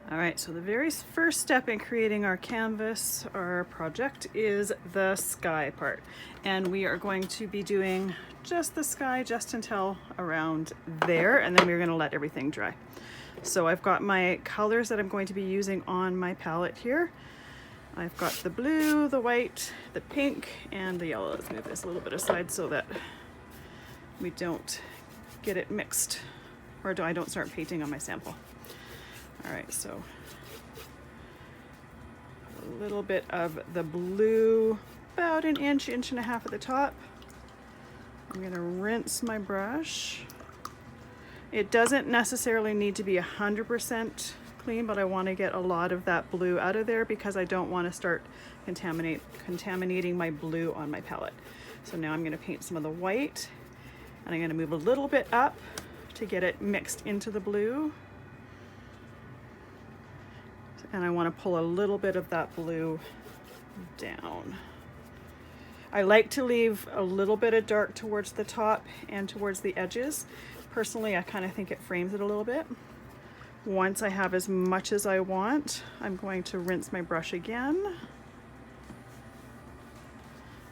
All right, so the very first step in creating our canvas, our project, is the sky part. And we are going to be doing just the sky just until around there, and then we're gonna let everything dry. So I've got my colors that I'm going to be using on my palette here. I've got the blue, the white, the pink, and the yellow. Let's move this a little bit aside so that we don't get it mixed, or I don't start painting on my sample. All right, so a little bit of the blue, about an inch, inch and a half at the top. I'm gonna rinse my brush. It doesn't necessarily need to be 100% clean, but I wanna get a lot of that blue out of there because I don't wanna start contaminating my blue on my palette. So now I'm gonna paint some of the white, and I'm gonna move a little bit up to get it mixed into the blue. And I want to pull a little bit of that blue down. I like to leave a little bit of dark towards the top and towards the edges. Personally, I kind of think it frames it a little bit. Once I have as much as I want, I'm going to rinse my brush again.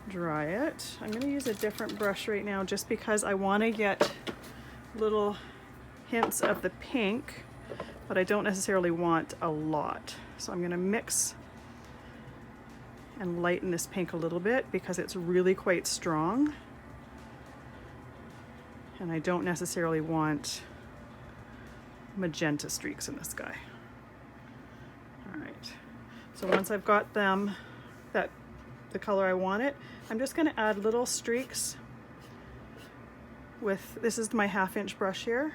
Dry it. I'm going to use a different brush right now just because I want to get little hints of the pink, but I don't necessarily want a lot. So I'm gonna mix and lighten this pink a little bit because it's really quite strong. And I don't necessarily want magenta streaks in the sky. All right, so once I've got them, the color I want it, I'm just gonna add little streaks with, this is my 1/2 inch brush here,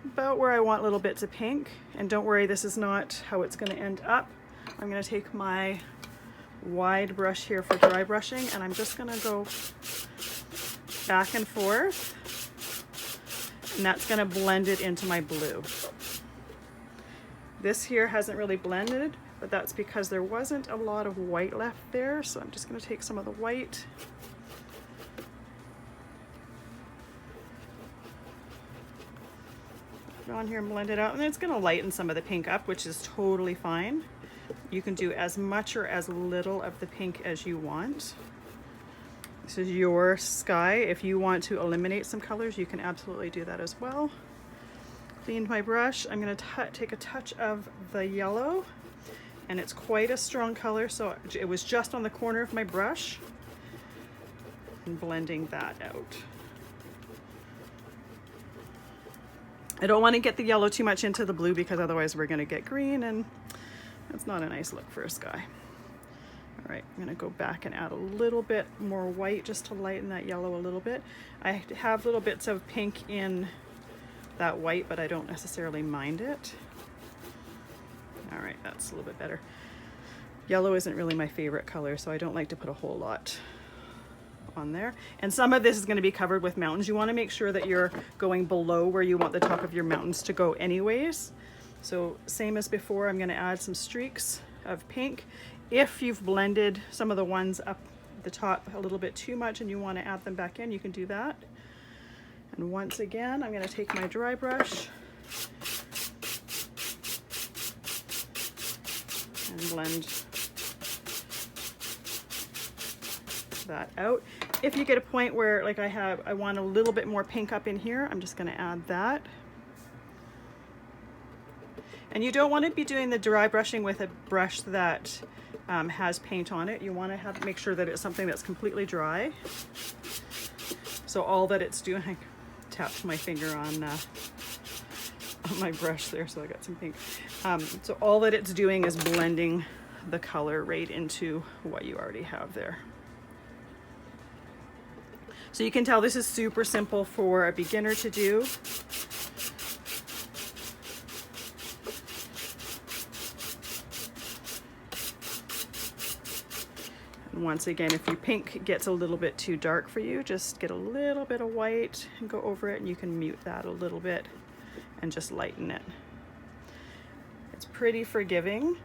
about where I want little bits of pink. And don't worry, this is not how it's going to end up. I'm going to take my wide brush here for dry brushing, and I'm just going to go back and forth, and that's going to blend it into my blue. This here hasn't really blended, but that's because there wasn't a lot of white left there, so I'm just going to take some of the white on here and blend it out, and it's going to lighten some of the pink up, which is totally fine. You can do as much or as little of the pink as you want. This is your sky. If you want to eliminate some colors, you can absolutely do that as well. Cleaned my brush. I'm going to take a touch of the yellow, and it's quite a strong color, so it was just on the corner of my brush, and blending that out. I don't want to get the yellow too much into the blue because otherwise we're going to get green, and that's not a nice look for a sky. All right, I'm going to go back and add a little bit more white just to lighten that yellow a little bit. I have little bits of pink in that white, but I don't necessarily mind it. All right, that's a little bit better. Yellow isn't really my favorite color, so I don't like to put a whole lot on there. And some of this is going to be covered with mountains. You want to make sure that you're going below where you want the top of your mountains to go anyways. So same as before, I'm going to add some streaks of pink. If you've blended some of the ones up the top a little bit too much and you want to add them back in, you can do that. And once again, I'm going to take my dry brush and blend that out. If you get a point where, like I want a little bit more pink up in here, I'm just going to add that. And you don't want to be doing the dry brushing with a brush that has paint on it. You want to make sure that it's something that's completely dry. So all that it's doing, I tapped my finger on my brush there, so I got some pink. So all that it's doing is blending the color right into what you already have there. So you can tell this is super simple for a beginner to do. And once again, if your pink gets a little bit too dark for you, just get a little bit of white and go over it, and you can mute that a little bit and just lighten it. It's pretty forgiving.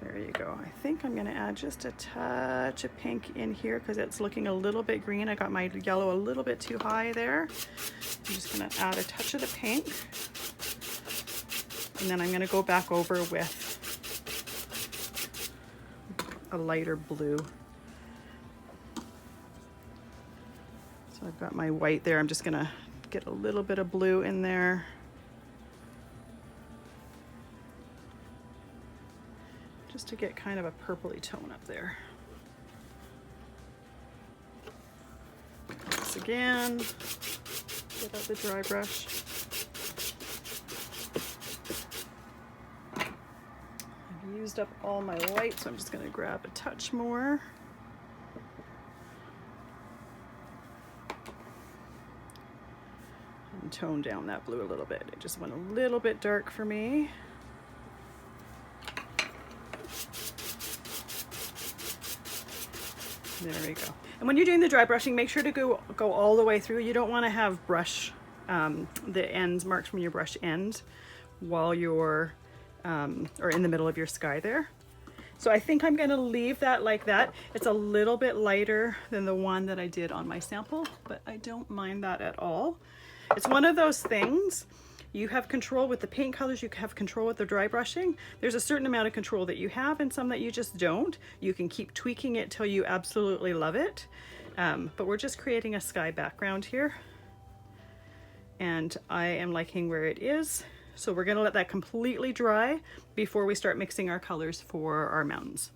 There There you go. I think I'm gonna add just a touch of pink in here because it's looking a little bit green. I got my yellow a little bit too high there. I'm just gonna add a touch of the pink. And then I'm gonna go back over with a lighter blue. So I've got my white there. I'm just gonna get a little bit of blue in there. Just to get kind of a purpley tone up there. Once again, get out the dry brush. I've used up all my white, so I'm just gonna grab a touch more. And tone down that blue a little bit. It just went a little bit dark for me. There we go. And when you're doing the dry brushing, make sure to go all the way through. You don't want to have brush, the ends marked from your brush end while you're, or in the middle of your sky there. So I think I'm going to leave that like that. It's a little bit lighter than the one that I did on my sample, but I don't mind that at all. It's one of those things. You have control with the paint colors, you have control with the dry brushing. There's a certain amount of control that you have and some that you just don't. You can keep tweaking it till you absolutely love it. But we're just creating a sky background here. And I am liking where it is. So we're gonna let that completely dry before we start mixing our colors for our mountains.